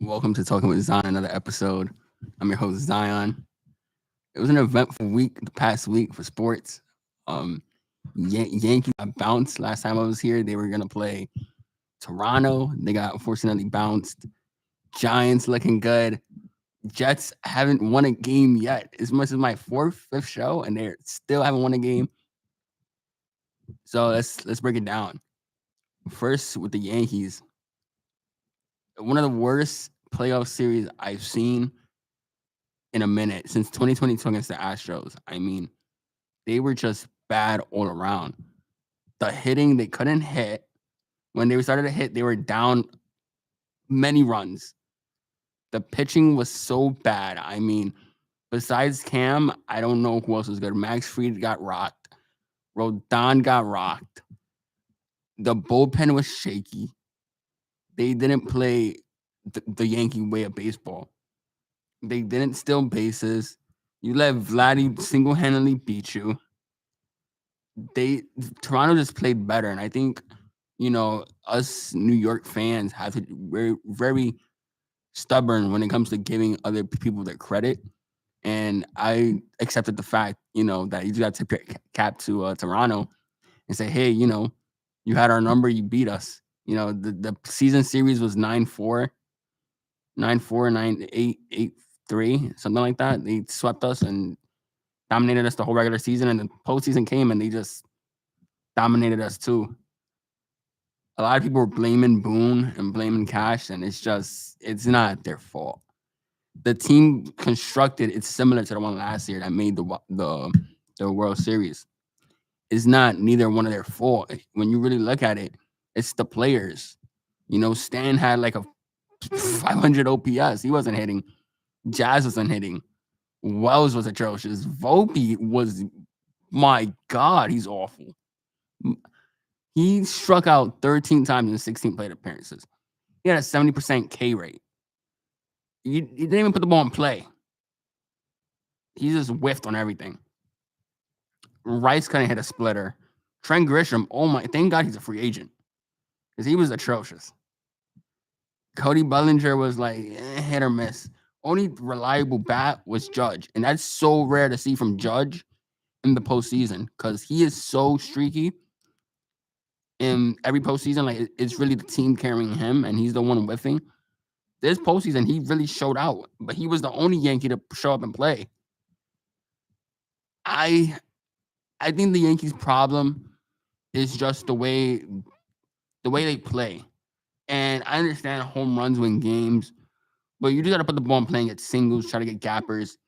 Welcome to Talking with Zion, another episode. I'm your host, Zion. It was an eventful week, the past week for sports. Um, Yankees got bounced last time I was here. They were going to play Toronto. They got unfortunately bounced. Giants looking good. Jets haven't won a game yet. As much as my fourth, fifth show, and they still haven't won a game. So let's break it down. First, with the Yankees, one of the worst playoff series I've seen in a minute since 2022 against the Astros. I mean, they were just bad all around. The hitting, they couldn't hit. When they started to hit, they were down many runs. The pitching was so bad. I mean, besides Cam, I don't know who else was good. Max Fried got rocked. Rodon got rocked. The bullpen was shaky. They didn't play the Yankee way of baseball. They didn't steal bases. You let Vladdy single-handedly beat you. They Toronto just played better, and I think us New York fans have to very stubborn when it comes to giving other people their credit. And I accepted the fact, that you got to tip your cap to Toronto and say, hey, you had our number, you beat us. The season series was 9-4, 9-4, 9-8, 8-3, something like that. They swept us and dominated us the whole regular season, and the postseason came and they just dominated us too. A lot of people were blaming Boone and blaming Cash, and it's not their fault. The team constructed it's similar to the one last year that made the World Series. It's not neither one of their fault. When you really look at it, it's the players. Stan had like a 500 OPS. He wasn't hitting. Jazz wasn't hitting. Wells was atrocious. Volpe was, my God, he's awful. He struck out 13 times in 16 plate appearances. He had a 70% K rate. He didn't even put the ball in play. He just whiffed on everything. Rice couldn't hit a splitter. Trent Grisham, oh my, thank God he's a free agent. Because he was atrocious. Cody Bellinger was like hit or miss. Only reliable bat was Judge. And that's so rare to see from Judge in the postseason because he is so streaky. In every postseason, like it's really the team carrying him, and he's the one whiffing. This postseason, he really showed out, but he was the only Yankee to show up and play. I think the Yankees' problem is just the way they play. And I understand home runs win games, but you just got to put the ball in playing at singles, try to get gappers.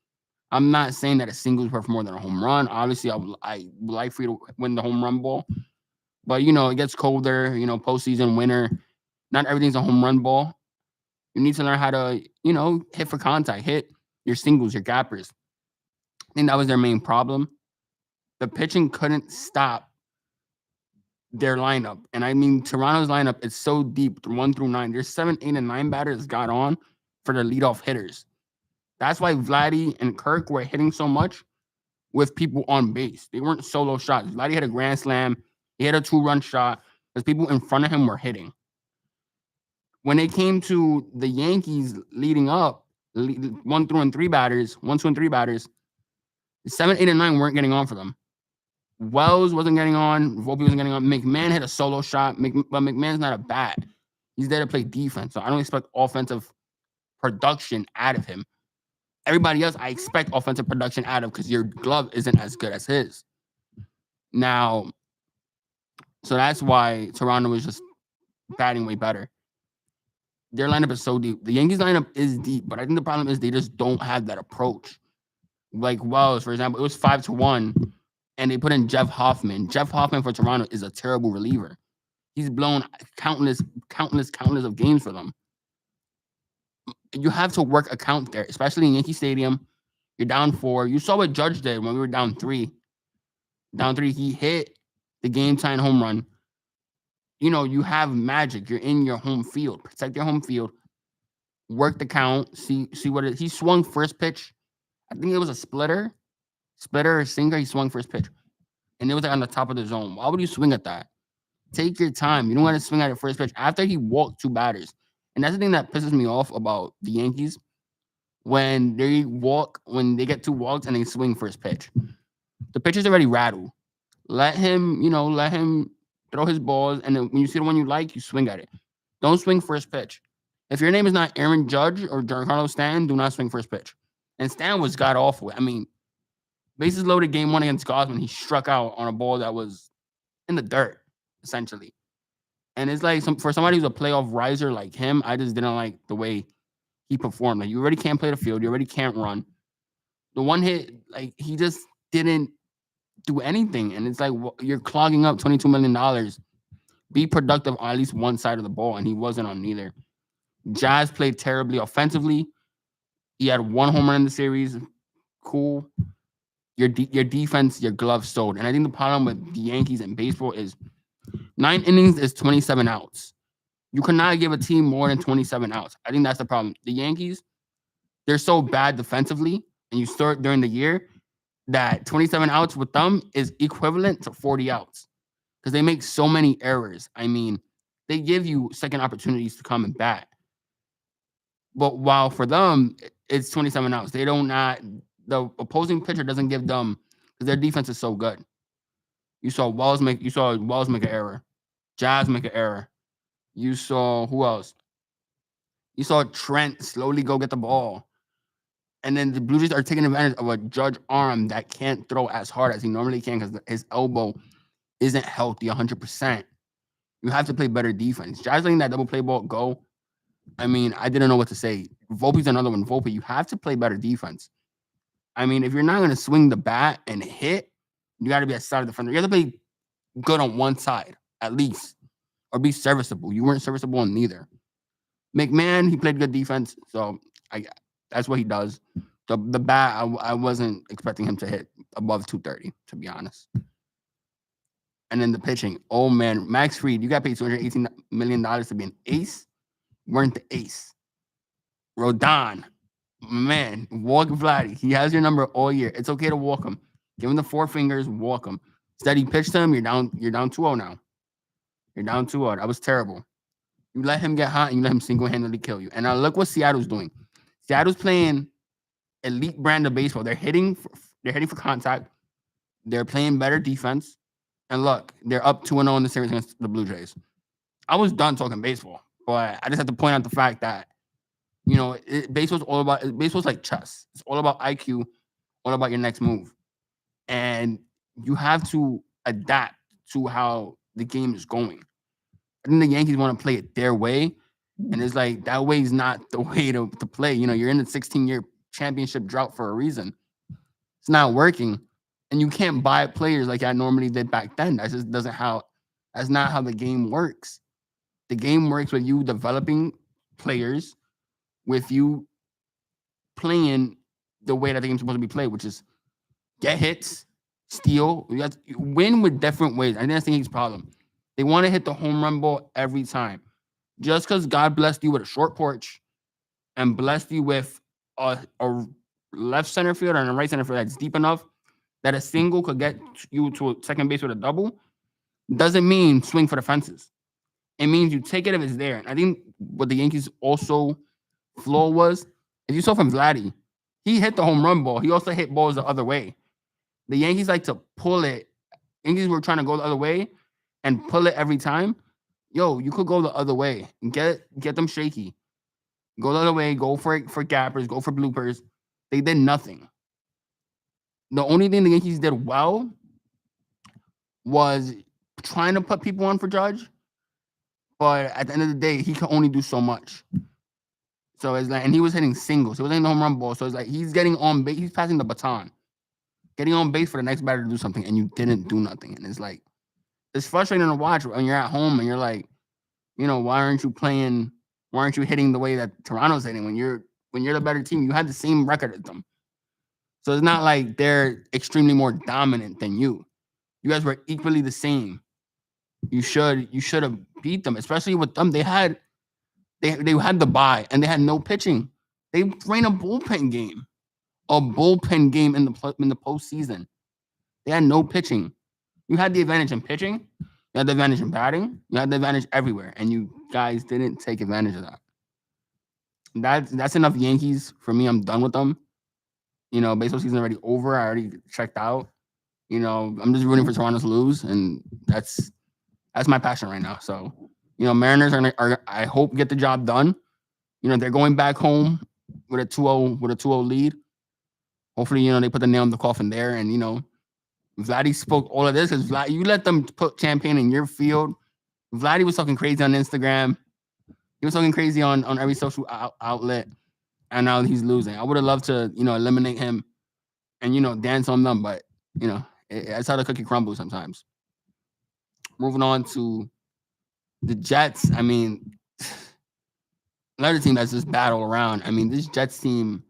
I'm not saying that a single is worth more than a home run. Obviously, I would like for you to win the home run ball. But, it gets colder, postseason, winter. Not everything's a home run ball. You need to learn how to, hit for contact, hit your singles, your gappers. I think that was their main problem. The pitching couldn't stop their lineup. And I mean, Toronto's lineup is so deep, 1 through 9. There's 7, 8, and 9 batters got on for the leadoff hitters. That's why Vladdy and Kirk were hitting so much with people on base. They weren't solo shots. Vladdy had a grand slam. He had a 2-run shot because people in front of him were hitting. When it came to the Yankees leading up, 1, 2, and 3 batters, 7, 8, and 9 weren't getting on for them. Wells wasn't getting on. Volpe wasn't getting on. McMahon had a solo shot, but McMahon's not a bat. He's there to play defense, so I don't expect offensive production out of him. Everybody else, I expect offensive production out of because your glove isn't as good as his. Now, so that's why Toronto was just batting way better. Their lineup is so deep. The Yankees lineup is deep, but I think the problem is they just don't have that approach. Like Wells, for example, it was 5-1, and they put in Jeff Hoffman. Jeff Hoffman for Toronto is a terrible reliever. He's blown countless of games for them. You have to work a count there, especially in Yankee Stadium. You're down 4. You saw what Judge did when we were down 3. Down 3, he hit the game-tying home run. You have magic. You're in your home field. Protect your home field. Work the count. See what it is. He swung first pitch. I think it was a splitter or sinker. He swung first pitch. And it was like on the top of the zone. Why would you swing at that? Take your time. You don't want to swing at the first pitch. After he walked 2 batters, And that's the thing that pisses me off about the Yankees when they get 2 walks and they swing first pitch. The pitcher's already rattled. Let him throw his balls, and then when you see the one you like, you swing at it. Don't swing first pitch. If your name is not Aaron Judge or Giancarlo Stanton, do not swing first pitch. And Stanton was god awful. I mean, bases loaded game 1 against Gosman, he struck out on a ball that was in the dirt, essentially. And it's like for somebody who's a playoff riser like him, I just didn't like the way he performed. Like, you already can't play the field, you already can't run. The one hit, like, he just didn't do anything. And it's like, you're clogging up $22 million. Be productive on at least one side of the ball, and he wasn't on neither. Jazz played terribly offensively. He had 1 home run in the series. Cool. Your defense, your gloves sold. And I think the problem with the Yankees in baseball is 9 innings is 27 outs. You cannot give a team more than 27 outs. I think that's the problem. The Yankees, they're so bad defensively, and you start during the year, that 27 outs with them is equivalent to 40 outs because they make so many errors. I mean, they give you second opportunities to come and bat. But while for them, it's 27 outs. They don't the opposing pitcher doesn't give them, because their defense is so good. You saw Wells make an error. Jazz make an error. You saw who else? You saw Trent slowly go get the ball. And then the Blue Jays are taking advantage of a Judge arm that can't throw as hard as he normally can because his elbow isn't healthy 100%. You have to play better defense. Jazz letting that double play ball go. I mean, I didn't know what to say. Volpe's another one. Volpe, you have to play better defense. I mean, if you're not going to swing the bat and hit, you got to be a side defender. You have to play good on one side, at least, or be serviceable. You weren't serviceable on neither. McMahon, he played good defense, so that's what he does. The bat, I wasn't expecting him to hit above 230, to be honest. And then the pitching. Oh, man. Max Fried, you got paid $218 million to be an ace. Weren't the ace. Rodon, man, walk Vladdy. He has your number all year. It's okay to walk him. Give him the 4 fingers, walk him. Instead, he pitched him. You're down 2-0 now. You're down 2-0. That was terrible. You let him get hot and you let him single-handedly kill you. And now look what Seattle's doing. Seattle's playing elite brand of baseball. They're hitting for contact. They're playing better defense. And look, they're up 2-0 in the series against the Blue Jays. I was done talking baseball, but I just have to point out the fact that, baseball's like chess. It's all about IQ, all about your next move. And you have to adapt to how the game is going. I think the Yankees want to play it their way. And it's like, that way is not the way to play. You're in the 16-year championship drought for a reason. It's not working. And you can't buy players like I normally did back then. That's not how the game works. The game works with you developing players, with you playing the way that the game's supposed to be played, which is get hits, steal. You have to win with different ways. I think that's the Yankees' problem. They want to hit the home run ball every time. Just because God blessed you with a short porch and blessed you with a left center field and a right center field that's deep enough that a single could get you to a second base with a double, doesn't mean swing for the fences. It means you take it if it's there. And I think what the Yankees also flaw was, if you saw from Vladdy, he hit the home run ball. He also hit balls the other way. The Yankees like to pull it. Yankees were trying to go the other way and pull it every time. Yo, you could go the other way and get them shaky. Go the other way, go for gappers, go for bloopers. They did nothing. The only thing the Yankees did well was trying to put people on for Judge. But at the end of the day, he could only do so much. So it's like, and he was hitting singles. He was hitting the home run ball. So it's like he's getting on base. He's passing the baton, getting on base for the next batter to do something, and you didn't do nothing. And it's like, it's frustrating to watch when you're at home and you're like, why aren't you playing? Why aren't you hitting the way that Toronto's hitting? When you're the better team, you had the same record as them. So it's not like they're extremely more dominant than you. You guys were equally the same. You should have beat them, especially with them. They had the bye and they had no pitching. They ran a bullpen game in the postseason. They had no pitching. You had the advantage in pitching. You had the advantage in batting. You had the advantage everywhere, and you guys didn't take advantage of that. that's enough Yankees for me. I'm done with them. Baseball season already over. I already checked out. I'm just rooting for Toronto to lose, and that's my passion right now. So, Mariners are I hope get the job done. They're going back home with a 2-0 lead. Hopefully, they put the nail in the coffin there. And Vladdy spoke all of this because you let them put champagne in your field. Vladdy was talking crazy on Instagram. He was talking crazy on every social outlet, and now he's losing. I would have loved to eliminate him and dance on them, but that's how the cookie crumbles sometimes. Moving on to the Jets. I mean, another team that's just bad all around. I mean, this Jets team,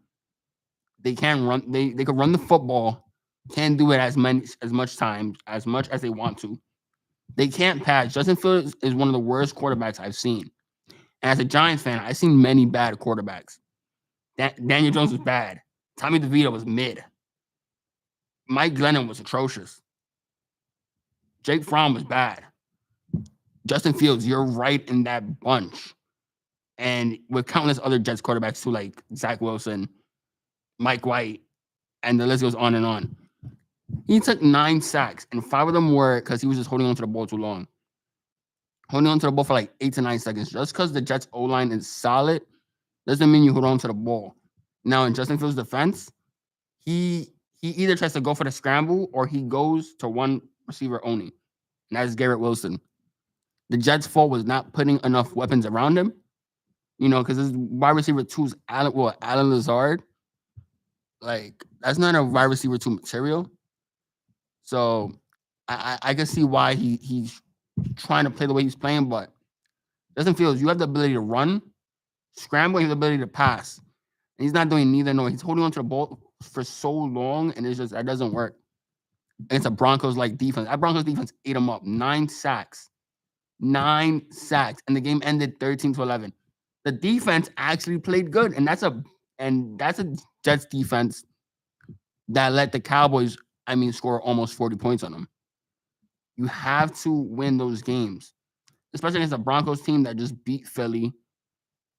they can run. They could run the football. Can't do it as much as they want to. They can't pass. Justin Fields is one of the worst quarterbacks I've seen. And as a Giants fan, I've seen many bad quarterbacks. Daniel Jones was bad. Tommy DeVito was mid. Mike Glennon was atrocious. Jake Fromm was bad. Justin Fields, you're right in that bunch. And with countless other Jets quarterbacks too, like Zach Wilson, Mike White, and the list goes on and on. He took 9 sacks, and 5 of them were because he was just holding on to the ball too long. Holding on to the ball for like 8 to 9 seconds. Just because the Jets O-line is solid doesn't mean you hold on to the ball. Now, in Justin Fields' defense, he either tries to go for the scramble or he goes to one receiver only, and that is Garrett Wilson. The Jets' fault was not putting enough weapons around him, because his wide receiver 2 is Alan Lazard. Like, that's not a wide receiver 2 material. So I can see why he's trying to play the way he's playing, but Justin Fields, you have the ability to run, scramble, you have the ability to pass. And he's not doing neither. No, he's holding onto the ball for so long, and that doesn't work. Against a Broncos-like defense. That Broncos defense ate him up. 9 sacks. 9 sacks. And the game ended 13-11. The defense actually played good. And that's a Jets defense that let the Cowboys, score almost 40 points on them. You have to win those games, especially against a Broncos team that just beat Philly.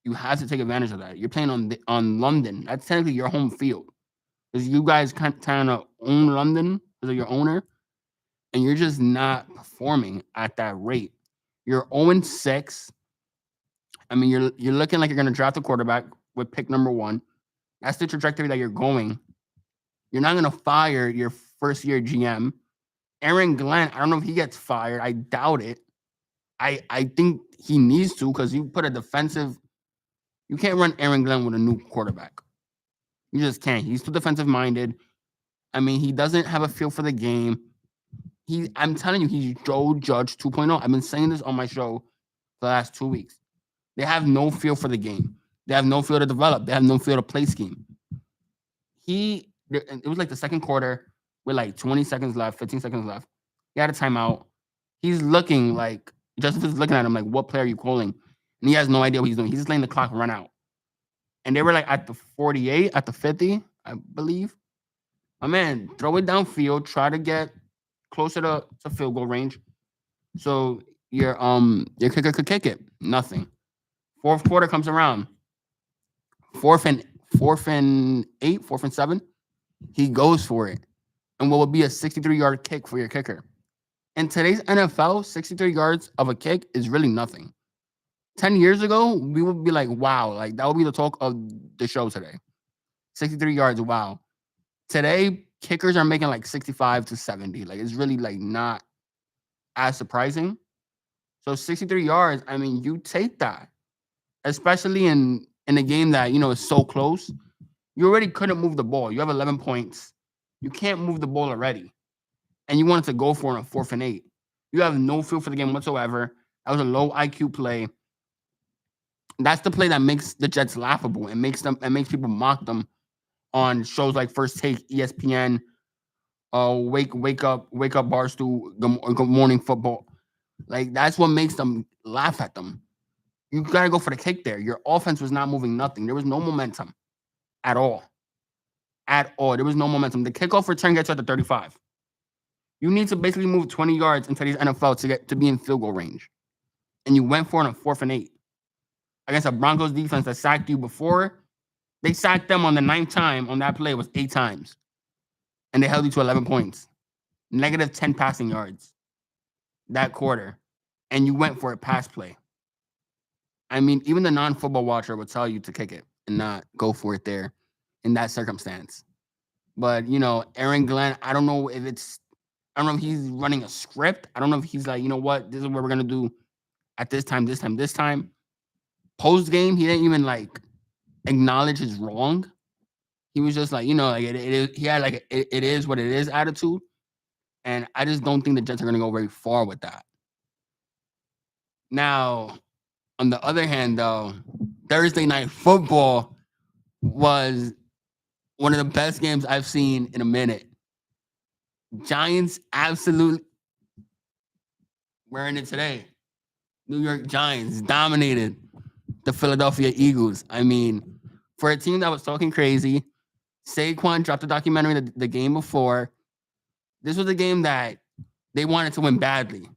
You have to take advantage of that. You're playing on London. That's technically your home field, because you guys kind of own London because of your owner, and you're just not performing at that rate. You're 0-6. You're looking like you're going to draft a quarterback with pick number 1. That's the trajectory that you're going. You're not going to fire your first-year GM. Aaron Glenn, I don't know if he gets fired. I doubt it. I think he needs to, because you put a defensive. You can't run Aaron Glenn with a new quarterback. You just can't. He's too defensive-minded. He doesn't have a feel for the game. I'm telling you, he's Joe Judge 2.0. I've been saying this on my show for the last 2 weeks. They have no feel for the game. They have no feel to develop. They have no feel to play scheme. It was like the second quarter with like 20 seconds left, 15 seconds left. He had a timeout. He's looking like, Justin Fields is looking at him like, what play are you calling? And he has no idea what he's doing. He's just letting the clock run out. And they were like at the 48, at the 50, I believe. My man, throw it downfield, try to get closer to field goal range. So your kicker could kick it. Nothing. Fourth quarter comes around. Fourth and 8, 4th and 7. He goes for it. And what would be a 63-yard kick for your kicker. In today's NFL, 63 yards of a kick is really nothing. 10 years ago, we would be like, wow, like that would be the talk of the show today. 63 yards, wow. Today, kickers are making like 65 to 70. Like, it's really like not as surprising. So 63 yards, you take that. Especially in a game that, is so close. You already couldn't move the ball. You have 11 points. You can't move the ball already. And you wanted to go for it on 4th and 8. You have no feel for the game whatsoever. That was a low IQ play. That's the play that makes the Jets laughable and makes people mock them on shows like First Take, ESPN, Wake Up Barstool, Good Morning Football. Like, that's what makes them laugh at them. You got to go for the kick there. Your offense was not moving nothing. There was no momentum at all. At all. There was no momentum. The kickoff return gets you at the 35. You need to basically move 20 yards in today's NFL to be in field goal range. And you went for it on 4th and 8. against a Broncos defense that sacked you before. They sacked them on the 9th time on that play was 8 times. And they held you to 11 points. Negative 10 passing yards that quarter. And you went for a pass play. I mean, even the non-football watcher would tell you to kick it and not go for it there in that circumstance. But, Aaron Glenn, I don't know if he's running a script. I don't know if he's like, you know what, this is what we're going to do at this time. Post game, he didn't even like acknowledge his wrong. He was just like, it is. He had like it is what it is attitude, and I just don't think the Jets are going to go very far with that. Now, on the other hand, though, Thursday Night Football was one of the best games I've seen in a minute. Giants absolutely wearing it today. New York Giants dominated the Philadelphia Eagles. I mean, for a team that was talking crazy, Saquon dropped a documentary the game before. This was a game that they wanted to win badly.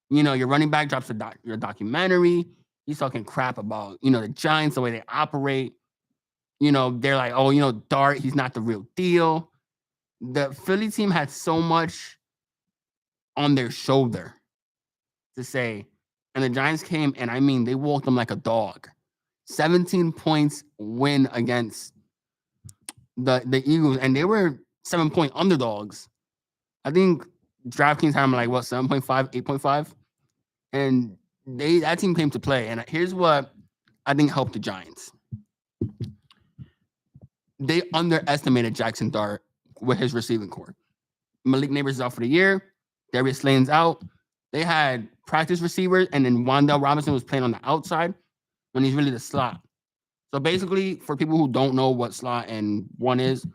Your running back drops your documentary. He's talking crap about, the Giants, the way they operate. They're like, oh, Dart, he's not the real deal. The Philly team had so much on their shoulder to say. And the Giants came, and I mean, they walked them like a dog. 17 points win against the Eagles, and they were 7-point underdogs. I think DraftKings had them like, 7.5, 8.5? And that team came to play. And here's what I think helped the Giants. They underestimated Jackson Dart with his receiving core. Malik Neighbors is out for the year. Darius Slayton's out. They had practice receivers, and then Wan'Dale Robinson was playing on the outside when he's really the slot. So basically, for people who don't know what slot and one is,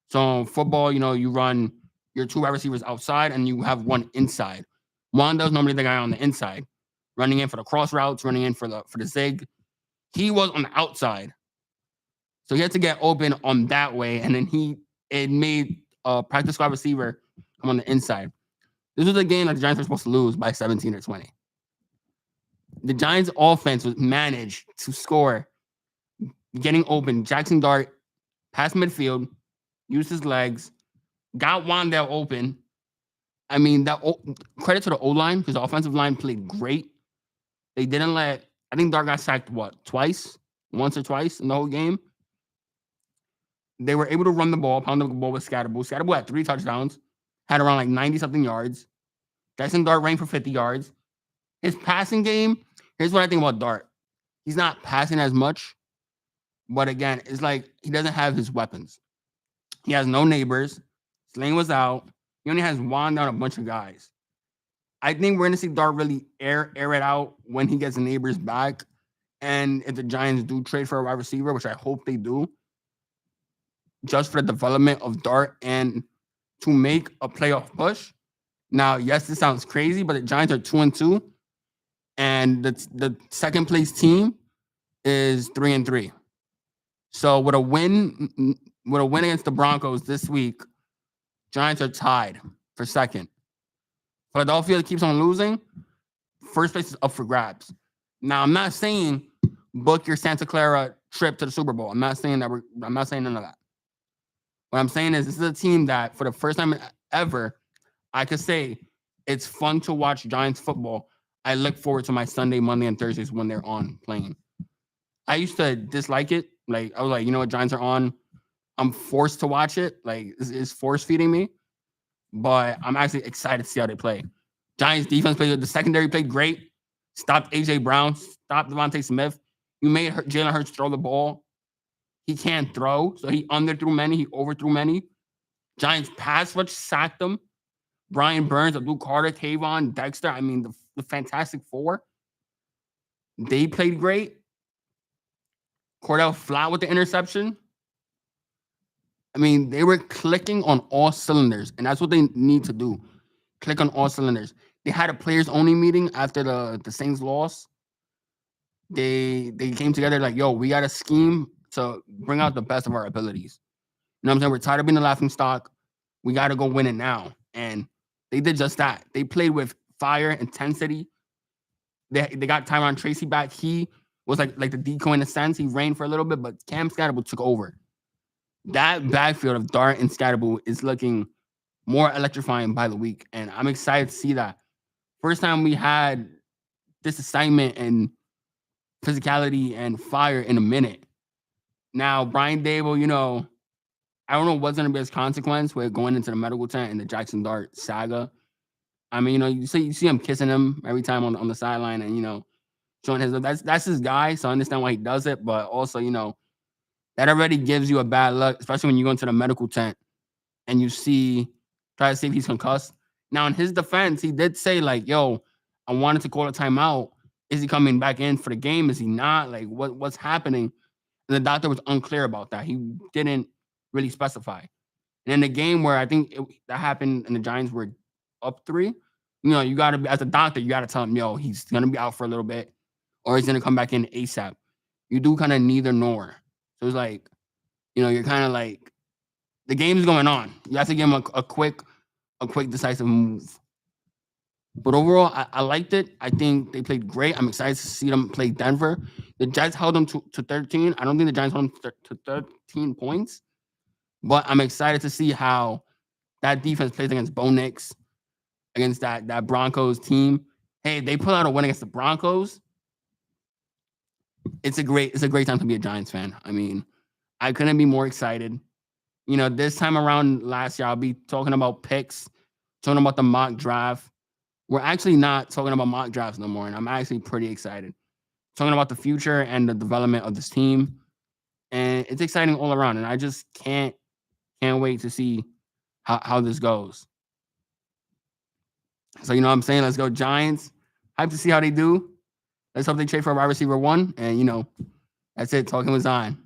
so in football, you run your 2 wide receivers outside, and you have one inside. Wan'Dale's normally the guy on the inside, running in for the cross routes, running in for the zig. He was on the outside. So he had to get open on that way, and then it made a practice squad receiver come on the inside. This was a game that the Giants were supposed to lose by 17 or 20. The Giants' offense was managed to score, getting open. Jackson Dart passed midfield, used his legs, got Wan'Dale open. I mean, credit to the O-line, because the offensive line played great. They didn't I think Dart got sacked, once or twice in the whole game. They were able to run the ball, pound the ball with Scatterbull. Scatterbull had 3 touchdowns, had around like 90-something yards. Jackson Dart ran for 50 yards. His passing game, here's what I think about Dart. He's not passing as much, but again, it's like he doesn't have his weapons. He has no Neighbors. Slayton was out. He only has Wan'Dale and a bunch of guys. I think we're going to see Dart really air it out when he gets Neighbors back. And if the Giants do trade for a wide receiver, which I hope they do, just for the development of Dart and to make a playoff push. Now, yes, this sounds crazy, but the Giants are 2-2, and the second place team is 3-3. So with a win against the Broncos this week, Giants are tied for second. Philadelphia keeps on losing. First place is up for grabs. Now, I'm not saying book your Santa Clara trip to the Super Bowl. I'm not saying none of that. What I'm saying is this is a team that, for the first time ever, I could say it's fun to watch Giants football. I look forward to my Sunday, Monday, and Thursdays when they're on playing. I used to dislike it. Like, I was like, what, Giants are on. I'm forced to watch it. Like, it's force feeding me. But I'm actually excited to see how they play. Giants defense played good. The secondary played great. Stopped A.J. Brown. Stopped Devontae Smith. You made Jalen Hurts throw the ball. He can't throw, so he underthrew many. He overthrew many. Giants pass rush sacked them. Brian Burns, Abdul Carter, Tavon, Dexter. I mean, the Fantastic Four. They played great. Cordell Flat with the interception. I mean, they were clicking on all cylinders, and that's what they need to do. Click on all cylinders. They had a players-only meeting after the Saints loss. They came together like, yo, we got a scheme to bring out the best of our abilities. You know what I'm saying? We're tired of being the laughing stock. We got to go win it now. And they did just that. They played with fire, intensity. They got Tyron Tracy back. He was like the decoy in a sense. He reigned for a little bit, but Cam Scatterable took over. That backfield of Dart and Scatterable is looking more electrifying by the week, and I'm excited to see that. First time we had this excitement and physicality and fire in a minute. Now, Brian Dable, I don't know what's going to be his consequence with going into the medical tent and the Jackson Dart saga. I mean, you see him kissing him every time on the sideline, and showing his that's his guy. So I understand why he does it, but also that already gives you a bad luck, especially when you go into the medical tent and you try to see if he's concussed. Now, in his defense, he did say like, "Yo, I wanted to call a timeout. Is he coming back in for the game? Is he not? Like, what's happening?" And the doctor was unclear about that. He didn't really specify. And in the game where I think that happened and the Giants were up 3, you got to, as a doctor, you got to tell him, yo, he's going to be out for a little bit or he's going to come back in ASAP. You do kind of neither nor. So it's like, you're kind of like, the game's going on. You have to give him a quick, decisive move. But overall, I liked it. I think they played great. I'm excited to see them play Denver. The Giants held them to 13. I don't think the Giants held them to 13 points. But I'm excited to see how that defense plays against Bo Nix, against that Broncos team. Hey, they put out a win against the Broncos. It's a great time to be a Giants fan. I mean, I couldn't be more excited. This time around last year, I'll be talking about picks, talking about the mock draft. We're actually not talking about mock drafts no more, and I'm actually pretty excited. Talking about the future and the development of this team, and it's exciting all around. And I just can't wait to see how this goes. So what I'm saying, let's go Giants. Hype to see how they do. Let's hope they trade for a wide receiver 1, and that's it. Talking with Zion.